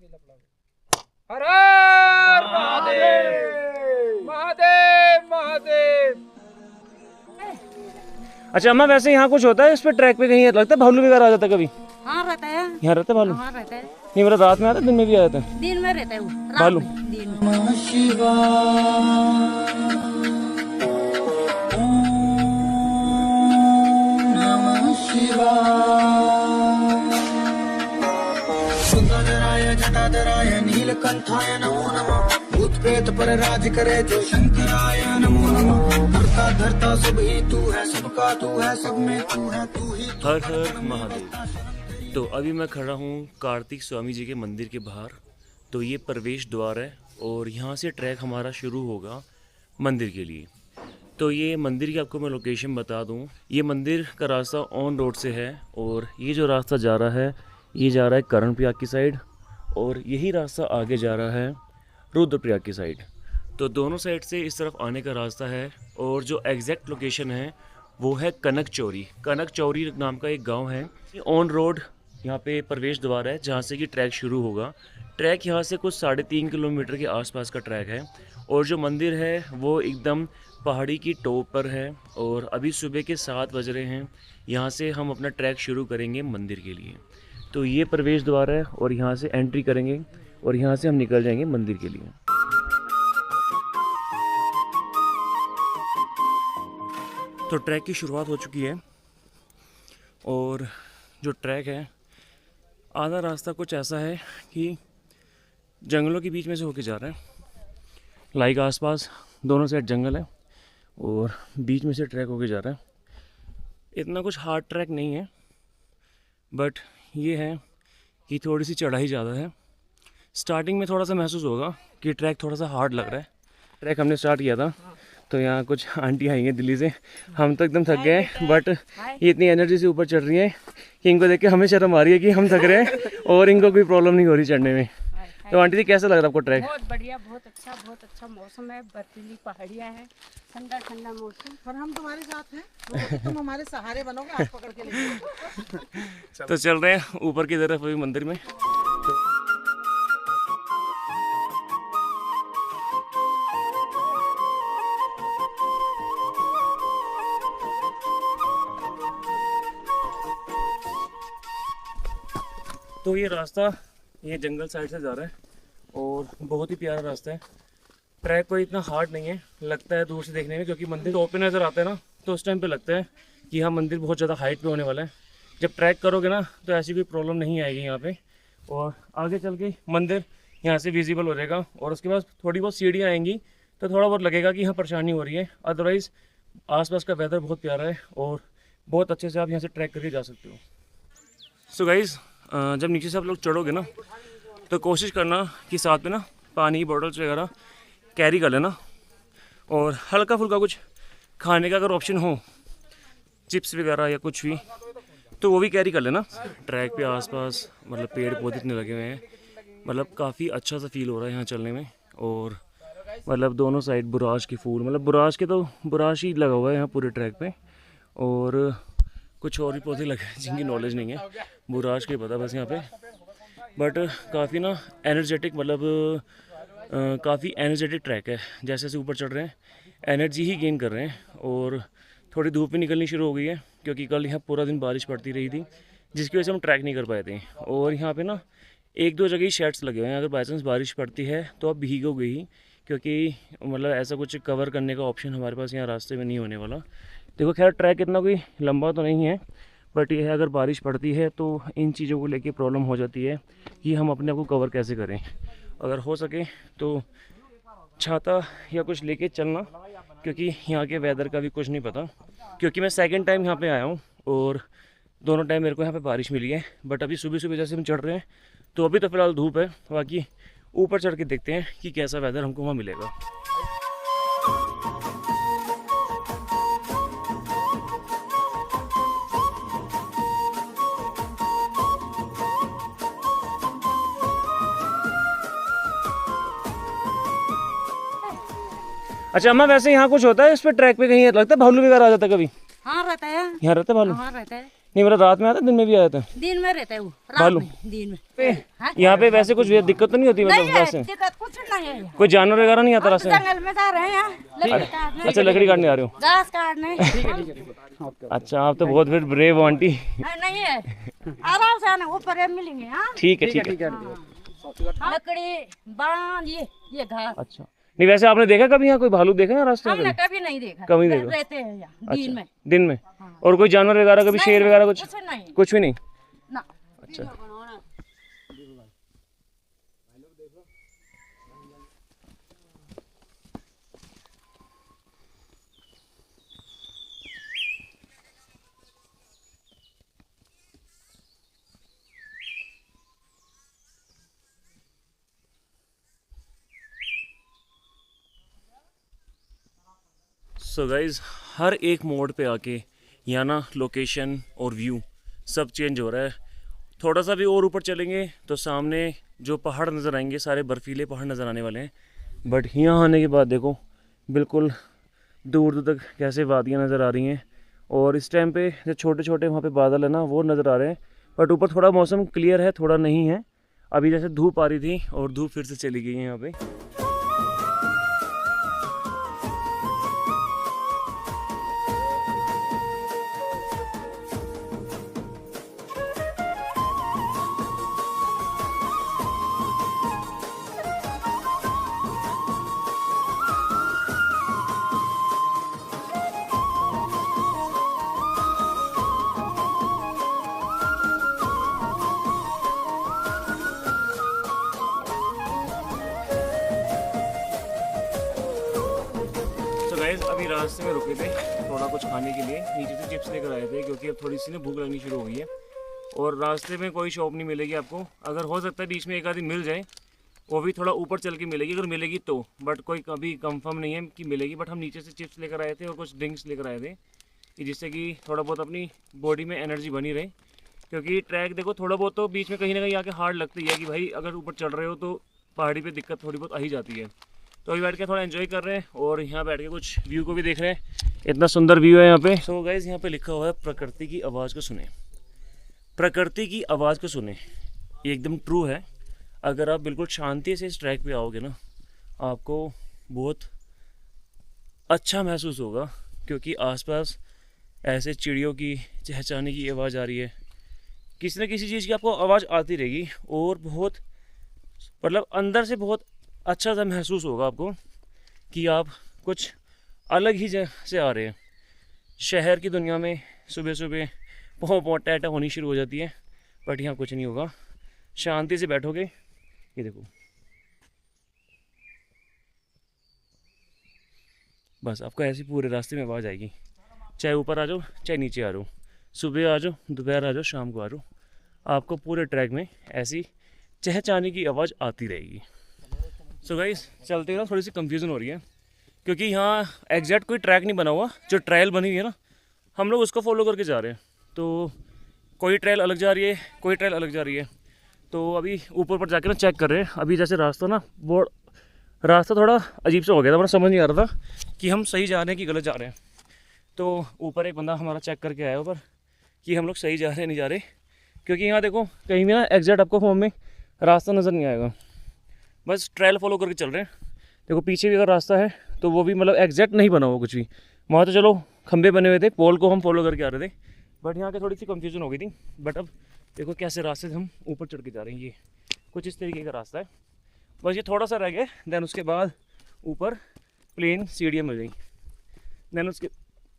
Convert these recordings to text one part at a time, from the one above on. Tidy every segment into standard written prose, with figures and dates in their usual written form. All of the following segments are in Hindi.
हर हर महादेव महादेव महादेव। अच्छा अम्मा, वैसे यहाँ कुछ होता है इस पे ट्रैक पे कहीं लगता है भालू वगैरह आ जाता है कभी? हाँ रहता है। यहाँ रहता है भालू? हाँ रहता है। नहीं मतलब रात में आता है, दिन में भी आ जाता है? दिन में रहता है वो, रात भालू? में, दिन में। सुंदराय जटाधराय नीलकंठाय नमो नमः। भूत प्रेत पर राज करे जो शंकराय नमो नमः। करता धरता सब ही तू है, सबका तू है, सब में तू है, तू ही तू। हर हर महादेव। तो अभी मैं खड़ा हूँ कार्तिक स्वामी जी के मंदिर के बाहर। तो ये प्रवेश द्वार है और यहाँ से ट्रैक हमारा शुरू होगा मंदिर के लिए। तो ये मंदिर की आपको मैं लोकेशन बता दूँ। ये मंदिर का रास्ता ऑन रोड से है और ये जो रास्ता जा रहा है ये जा रहा है करण प्रयाग की साइड और यही रास्ता आगे जा रहा है रुद्रप्रयाग की साइड। तो दोनों साइड से इस तरफ आने का रास्ता है और जो एग्जैक्ट लोकेशन है वो है कनक चौरी। कनक चौरी नाम का एक गांव है। ऑन रोड यहाँ पे प्रवेश द्वार है जहाँ से कि ट्रैक शुरू होगा। ट्रैक यहाँ से कुछ 3.5 किलोमीटर के आसपास का ट्रैक है और जो मंदिर है वो एकदम पहाड़ी की टॉप पर है और अभी सुबह के 7 बज रहे हैं। यहाँ से हम अपना ट्रैक शुरू करेंगे मंदिर के लिए। तो ये प्रवेश द्वार है और यहाँ से एंट्री करेंगे और यहाँ से हम निकल जाएंगे मंदिर के लिए। तो ट्रैक की शुरुआत हो चुकी है और जो ट्रैक है आधा रास्ता कुछ ऐसा है कि जंगलों के बीच में से होके जा रहा है। लाइक आसपास दोनों साइड जंगल है और बीच में से ट्रैक होके जा रहा है। इतना कुछ हार्ड ट्रैक नहीं है बट ये है कि थोड़ी सी चढ़ाई ज़्यादा है। स्टार्टिंग में थोड़ा सा महसूस होगा कि ट्रैक थोड़ा सा हार्ड लग रहा है। ट्रैक हमने स्टार्ट किया था तो यहाँ कुछ आंटी आई हैं दिल्ली से। हम तो एकदम थक गए बट ये इतनी एनर्जी से ऊपर चढ़ रही है कि इनको देख के हमें शर्म आ रही है कि हम थक रहे हैं और इनको कोई प्रॉब्लम नहीं हो रही चढ़ने में। तो आंटी जी कैसा लग रहा है आपको ट्रैक? बहुत बढ़िया, बहुत अच्छा मौसम है। बर्फीली पहाड़ियाँ हैं, ठंडा ठंडा मौसम। और हम तुम्हारे साथ हैं, तो तुम हमारे सहारे बनोगे, हाथ पकड़ के लेके। तो चल रहे हैं ऊपर की तरफ अभी मंदिर में। तो ये रास्ता ये जंगल साइड से जा रहा है और बहुत ही प्यारा रास्ता है। ट्रैक कोई इतना हार्ड नहीं है, लगता है दूर से देखने में, क्योंकि मंदिर टॉप पे नज़र आता है ना तो उस टाइम पे लगता है कि हाँ मंदिर बहुत ज़्यादा हाइट पे होने वाला है। जब ट्रैक करोगे ना तो ऐसी कोई प्रॉब्लम नहीं आएगी यहाँ पे और आगे चल के मंदिर यहाँ से विजिबल हो जाएगा और उसके बाद थोड़ी बहुत सीढ़ियाँ आएंगी तो थोड़ा बहुत लगेगा कि हाँ परेशानी हो रही है। अदरवाइज़ आसपास का वेदर बहुत प्यारा है और बहुत अच्छे से आप यहाँ से ट्रैक करके जा सकते हो। सो गाइज़, जब नीचे से आप लोग चढ़ोगे ना तो कोशिश करना कि साथ में ना पानी की बॉटल्स वगैरह कैरी कर लेना और हल्का फुल्का कुछ खाने का अगर ऑप्शन हो, चिप्स वगैरह या कुछ भी, तो वो भी कैरी कर लेना। ट्रैक पे आसपास मतलब पेड़ पौधे इतने लगे हुए हैं, मतलब काफ़ी अच्छा सा फील हो रहा है यहाँ चलने में। और मतलब दोनों साइड बुराश के फूल, मतलब बुराश ही लगा हुआ है यहाँ पूरे ट्रैक पे और कुछ और भी पौधे लगे हैं जिनकी नॉलेज नहीं है, बुराश के पता बस यहाँ पे। बट काफ़ी ना एनर्जेटिक, मतलब काफ़ी एनर्जेटिक ट्रैक है। जैसे जैसे ऊपर चढ़ रहे हैं एनर्जी ही गेन कर रहे हैं और थोड़ी धूप भी निकलनी शुरू हो गई है क्योंकि कल यहाँ पूरा दिन बारिश पड़ती रही थी जिसकी वजह से हम ट्रैक नहीं कर पाए थे। और यहाँ पे ना 1-2 जगह ही शेड्स लगे हुए हैं, अगर बाई चांस बारिश पड़ती है तो आप भीगोगे ही, क्योंकि मतलब ऐसा कुछ कवर करने का ऑप्शन हमारे पास यहाँ रास्ते में नहीं होने वाला। देखो खैर ट्रैक इतना कोई लंबा तो नहीं है बट ये है अगर बारिश पड़ती है तो इन चीज़ों को लेके प्रॉब्लम हो जाती है कि हम अपने आप को कवर कैसे करें। अगर हो सके तो छाता या कुछ लेके चलना, क्योंकि यहाँ के वेदर का भी कुछ नहीं पता। क्योंकि मैं सेकंड टाइम यहाँ पे आया हूँ और दोनों टाइम मेरे को यहाँ पे बारिश मिली है बट अभी सुबह सुबह जैसे हम चढ़ रहे हैं तो अभी तो फ़िलहाल धूप है। बाकी ऊपर चढ़ के देखते हैं कि कैसा वेदर हमको वहाँ मिलेगा। अच्छा अम्मा, वैसे यहाँ कुछ होता है इस पे ट्रैक पे कहीं लगता है भालू वगैरह आ जाता है कभी? हाँ रहता है। यहाँ रहता है भालू? हाँ रहता है। नहीं मतलब रात में आता, दिन में भी आया था? दिन में रहता है वो, रात भालू? में, दिन में। हाँ? यहाँ पे वैसे कुछ दिक्कत तो नहीं होती नहीं मतलब है, वैसे? दिक्कत कुछ नहीं है यहाँ। कोई जानवर वगैरह नहीं आता हम रास्ते तो में? जंगल में जा रहे हैं, लकड़ी काटने, अच्छा लकड़ी काटने आ रहे हो? घास काटने। अच्छा आप तो बहुत फिर ब्रेव हो आंटी। नहीं है, आराम से आना, ऊपर मिलेंगे। हाँ, ठीक है ठीक है। लकड़ी, बांध, ये घास। अच्छा नहीं वैसे आपने देखा कभी यहाँ कोई भालू देखा है रास्ते में? हमने कभी नहीं देखा, कभी देखा? रहते हैं यहाँ दिन में। दिन में? और कोई जानवर वगैरह कभी शेर वगैरह कुछ? कुछ नहीं कुछ भी नहीं? ना। अच्छा सो गाइज हर एक मोड़ पे आके यहाँ ना लोकेशन और व्यू सब चेंज हो रहा है। थोड़ा सा भी और ऊपर चलेंगे तो सामने जो पहाड़ नज़र आएंगे सारे बर्फीले पहाड़ नज़र आने वाले हैं। बट यहाँ आने के बाद देखो बिल्कुल दूर दूर तक कैसे वादियाँ नज़र आ रही हैं। और इस टाइम पे जो छोटे छोटे वहाँ पे बादल है ना वो नज़र आ रहे हैं। बट ऊपर थोड़ा मौसम क्लियर है, थोड़ा नहीं है। अभी जैसे धूप आ रही थी और धूप फिर से चली गई है यहाँ पे। गाइस अभी रास्ते में रुके थे थोड़ा कुछ खाने के लिए, नीचे से चिप्स लेकर आए थे क्योंकि अब थोड़ी सी ना भूख लगनी शुरू हो गई है। और रास्ते में कोई शॉप नहीं मिलेगी आपको, अगर हो सकता है बीच में एक आधी मिल जाए, वो भी थोड़ा ऊपर चल के मिलेगी अगर मिलेगी तो। बट कोई कभी कंफर्म नहीं है कि मिलेगी। बट हम नीचे से चिप्स लेकर आए थे और कुछ ड्रिंक्स लेकर आए थे कि जिससे कि थोड़ा बहुत अपनी बॉडी में एनर्जी बनी रहे। क्योंकि ट्रैक देखो थोड़ा बहुत तो बीच में कहीं ना कहीं आके हार्ड लगती है कि भाई अगर ऊपर चढ़ रहे हो तो पहाड़ी पे दिक्कत थोड़ी बहुत आ ही जाती है। तो अभी बैठ के थोड़ा एंजॉय कर रहे हैं और यहाँ बैठ के कुछ व्यू को भी देख रहे हैं। इतना सुंदर व्यू है यहाँ पे। सो गाइस यहाँ पे लिखा हुआ है प्रकृति की आवाज़ को सुने, प्रकृति की आवाज़ को सुने। ये एकदम ट्रू है। अगर आप बिल्कुल शांति से इस ट्रैक पे आओगे ना आपको बहुत अच्छा महसूस होगा, क्योंकि आसपास ऐसे चिड़ियों की चहचहाने की आवाज़ आ रही है, किसी न किसी चीज़ की आपको आवाज़ आती रहेगी और बहुत मतलब अंदर से बहुत अच्छा सा महसूस होगा आपको कि आप कुछ अलग ही जगह से आ रहे हैं। शहर की दुनिया में सुबह सुबह बहुत टैटा होनी शुरू हो जाती है, बट यहाँ कुछ नहीं होगा। शांति से बैठोगे, ये देखो बस आपको ऐसी पूरे रास्ते में आवाज़ आएगी, चाहे ऊपर आ जाओ चाहे नीचे आ जाओ, सुबह आ जाओ दोपहर आ जाओ शाम को आ जाओ, आपको पूरे ट्रैक में ऐसी चहचहाने की आवाज़ आती रहेगी। सो गाइस चलते हुए ना थोड़ी सी कंफ्यूजन हो रही है, क्योंकि यहाँ एग्जैक्ट कोई ट्रैक नहीं बना हुआ। जो ट्रायल बनी हुई है ना हम लोग उसको फॉलो करके जा रहे हैं। तो कोई ट्रायल अलग जा रही है, कोई ट्रायल अलग जा रही है। तो अभी ऊपर पर जाकर ना चेक कर रहे हैं। अभी जैसे रास्ता ना वो रास्ता थोड़ा अजीब सा हो गया था, मुझे समझ नहीं आ रहा था कि हम सही जा रहे हैं कि गलत जा रहे हैं। तो ऊपर एक बंदा हमारा चेक करके आया ऊपर कि हम लोग सही जा रहे हैं नहीं जा रहे, क्योंकि यहाँ देखो कहीं भी ना एग्जैक्ट आपको फॉर्म में रास्ता नज़र नहीं आएगा। बस ट्रायल फॉलो करके चल रहे हैं। देखो पीछे भी अगर रास्ता है तो वो भी मतलब एग्जैक्ट नहीं बना हुआ कुछ भी। वहाँ तो चलो खंबे बने हुए थे, पोल को हम फॉलो करके आ रहे थे, बट यहाँ के थोड़ी सी कंफ्यूजन हो गई थी। बट अब देखो कैसे रास्ते से हम ऊपर चढ़ के जा रहे हैं। ये कुछ इस तरीके का रास्ता है, बस ये थोड़ा सा रह गया। देन उसके बाद ऊपर प्लेन सीढ़ियाँ मिल जाएंगी।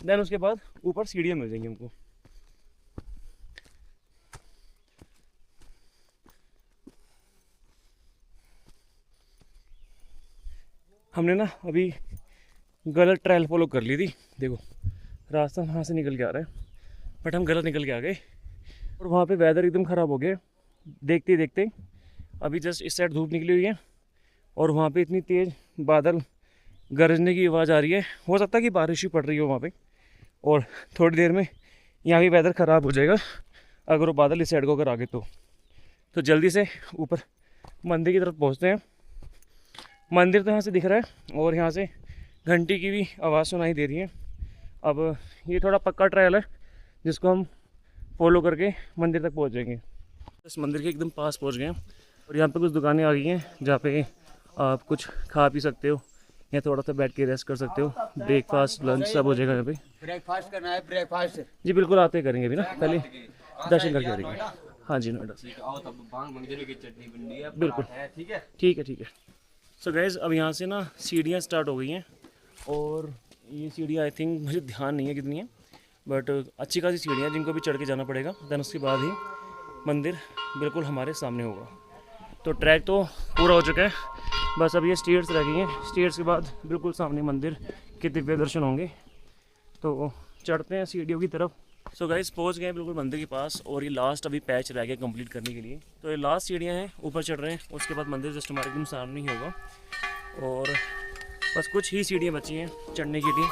देन उसके बाद ऊपर सीढ़ियाँ मिल जाएंगी हमको। हमने ना अभी गलत ट्रायल फॉलो कर ली थी। देखो रास्ता वहाँ से निकल के आ रहा है, बट हम गलत निकल के आ गए और वहाँ पे वेदर एकदम ख़राब हो गया। देखते देखते अभी जस्ट इस साइड धूप निकली हुई है और वहाँ पे इतनी तेज़ बादल गरजने की आवाज़ आ रही है। हो सकता है कि बारिश ही पड़ रही हो वहाँ पे, और थोड़ी देर में यहाँ भी वेदर ख़राब हो जाएगा अगर वो बादल इस साइड को अगर आगे तो जल्दी से ऊपर मंदिर की तरफ पहुँचते हैं। मंदिर तो यहाँ से दिख रहा है और यहाँ से घंटी की भी आवाज़ सुनाई दे रही है। अब ये थोड़ा पक्का ट्रायल है जिसको हम फॉलो करके मंदिर तक पहुँचेंगे। इस मंदिर के एकदम पास पहुँच गए हैं और यहाँ पे कुछ दुकानें आ गई हैं जहाँ पे आप कुछ खा पी सकते हो या थोड़ा सा बैठ के रेस्ट कर सकते हो। ब्रेकफास्ट लंच सब हो जाएगा यहाँ पे। ब्रेकफास्ट करना है, ब्रेकफास्ट जी बिल्कुल, आते करेंगे अभी ना, पहले दर्शन करके करेंगे। हाँ जी नोएडा से आओ तब बांग मंदिर की चटनी बन रही है। बिल्कुल ठीक है। ठीक है। सो गाइस अब यहाँ से ना सीढ़ियाँ स्टार्ट हो गई हैं और ये सीढ़ियाँ आई थिंक मुझे ध्यान नहीं है कितनी है, बट अच्छी खासी सीढ़ियाँ जिनको भी चढ़ के जाना पड़ेगा। देन उसके बाद ही मंदिर बिल्कुल हमारे सामने होगा। तो ट्रैक तो पूरा हो चुका है, बस अब ये स्टेयर्स रह गई हैं। स्टेयर्स के बाद बिल्कुल सामने मंदिर के दिव्य दर्शन होंगे। तो चढ़ते हैं सीढ़ियों की तरफ। सो गाइस पहुंच गए हैं बिल्कुल मंदिर के पास और ये लास्ट अभी पैच रह गया कंप्लीट करने के लिए। तो ये लास्ट सीढ़ियाँ हैं, ऊपर चढ़ रहे हैं। उसके बाद मंदिर जस्ट हमारे एकदम सामने ही होगा और बस कुछ ही सीढ़ियाँ बची हैं चढ़ने के लिए।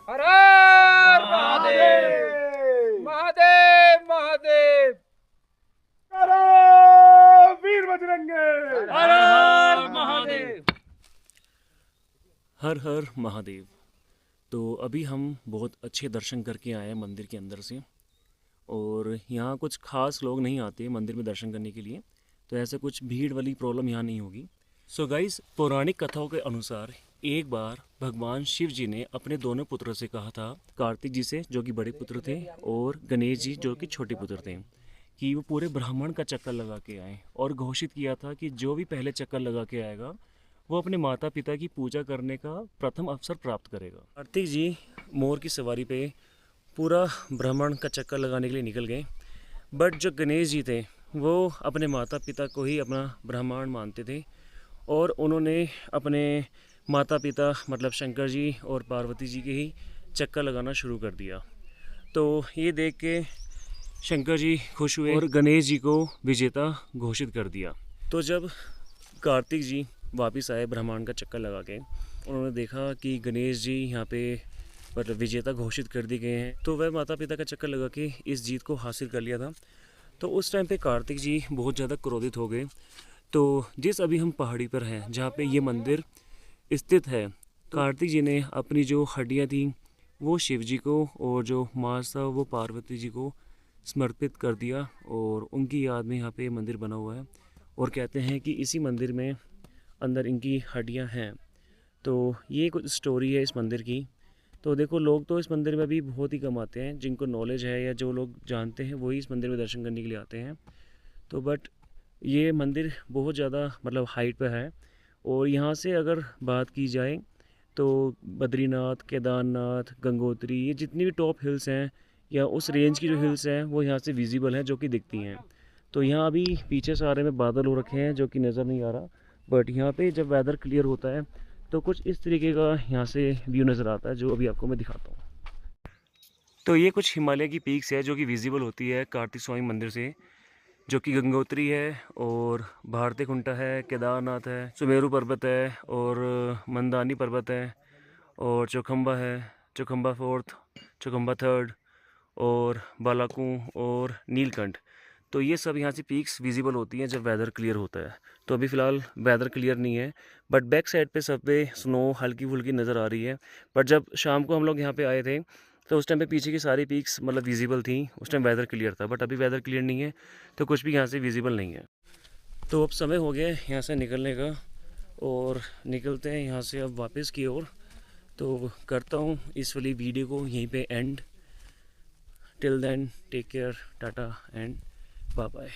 हर हर महादेव, महादेव महादेव, वीर बजरंगे, हर हर महादेव। हर हर महादेव। तो अभी हम बहुत अच्छे दर्शन करके आए हैं मंदिर के अंदर से और यहाँ कुछ खास लोग नहीं आते मंदिर में दर्शन करने के लिए, तो ऐसे कुछ भीड़ वाली प्रॉब्लम यहाँ नहीं होगी। सो गाइस पौराणिक कथाओं के अनुसार एक बार भगवान शिव जी ने अपने दोनों पुत्रों से कहा था, कार्तिक जी से जो कि बड़े पुत्र थे और गणेश जी जो कि छोटे पुत्र थे, कि वो पूरे ब्राह्मण का चक्कर लगा के आए और घोषित किया था कि जो भी पहले चक्कर लगा के आएगा वो अपने माता पिता की पूजा करने का प्रथम अवसर प्राप्त करेगा। कार्तिक जी मोर की सवारी पे पूरा ब्राह्मण का चक्कर लगाने के लिए निकल गए, बट जो गणेश जी थे वो अपने माता पिता को ही अपना ब्राह्मण मानते थे और उन्होंने अपने माता पिता मतलब शंकर जी और पार्वती जी के ही चक्कर लगाना शुरू कर दिया। तो ये देख के शंकर जी खुश हुए और गणेश जी को विजेता घोषित कर दिया। तो जब कार्तिक जी वापस आए ब्रह्मांड का चक्कर लगा के, उन्होंने देखा कि गणेश जी यहाँ पे मतलब विजेता घोषित कर दिए गए हैं, तो वह माता पिता का चक्कर लगा के इस जीत को हासिल कर लिया था। तो उस टाइम पे कार्तिक जी बहुत ज़्यादा क्रोधित हो गए। तो जिस अभी हम पहाड़ी पर हैं जहाँ पे ये मंदिर स्थित है, कार्तिक जी ने अपनी जो हड्डियाँ थी वो शिव जी को और जो मांस था वो पार्वती जी को समर्पित कर दिया और उनकी याद में यहाँ पे मंदिर बना हुआ है। और कहते हैं कि इसी मंदिर में अंदर इनकी हड्डियाँ हैं। तो ये कुछ स्टोरी है इस मंदिर की। तो देखो लोग तो इस मंदिर में भी बहुत ही कम आते हैं, जिनको नॉलेज है या जो लोग जानते हैं वही इस मंदिर में दर्शन करने के लिए आते हैं। तो बट ये मंदिर बहुत ज़्यादा मतलब हाइट पर है और यहाँ से अगर बात की जाए तो बद्रीनाथ, केदारनाथ, गंगोत्री, ये जितनी भी टॉप हिल्स हैं या उस रेंज की जो हिल्स हैं वो यहाँ से विजिबल हैं, जो कि दिखती हैं। तो यहाँ अभी पीछे सारे में बादल हो रखे हैं जो कि नज़र नहीं आ रहा, बट यहाँ पे जब वेदर क्लियर होता है तो कुछ इस तरीके का यहाँ से व्यू नज़र आता है, जो अभी आपको मैं दिखाता हूँ। तो ये कुछ हिमालय की पीक्स है जो कि विजिबल होती है कार्तिक स्वामी मंदिर से, जो कि गंगोत्री है और भारती कुंटा है, केदारनाथ है, सुमेरु पर्वत है और मंदानी पर्वत है और चौखंबा है, चौखंबा फोर्थ, चौखंबा थर्ड और बालाकू और नीलकंठ। तो ये सब यहाँ से पीक्स विजिबल होती हैं जब वेदर क्लियर होता है। तो अभी फ़िलहाल वेदर क्लियर नहीं है, बट बैक साइड पे सब पे स्नो हल्की फुल्की नज़र आ रही है। बट जब शाम को हम लोग यहाँ पे आए थे तो उस टाइम पे पीछे की सारी पीक्स मतलब विजिबल थी, उस टाइम वेदर क्लियर था। बट अभी वेदर क्लियर नहीं है तो कुछ भी यहाँ से विजिबल नहीं है। तो अब समय हो गया यहाँ से निकलने का और निकलते हैं यहाँ से अब वापस की ओर। तो करता हूँ इस वाली वीडियो को यहीं पे end. Till then take care, tata and bye bye.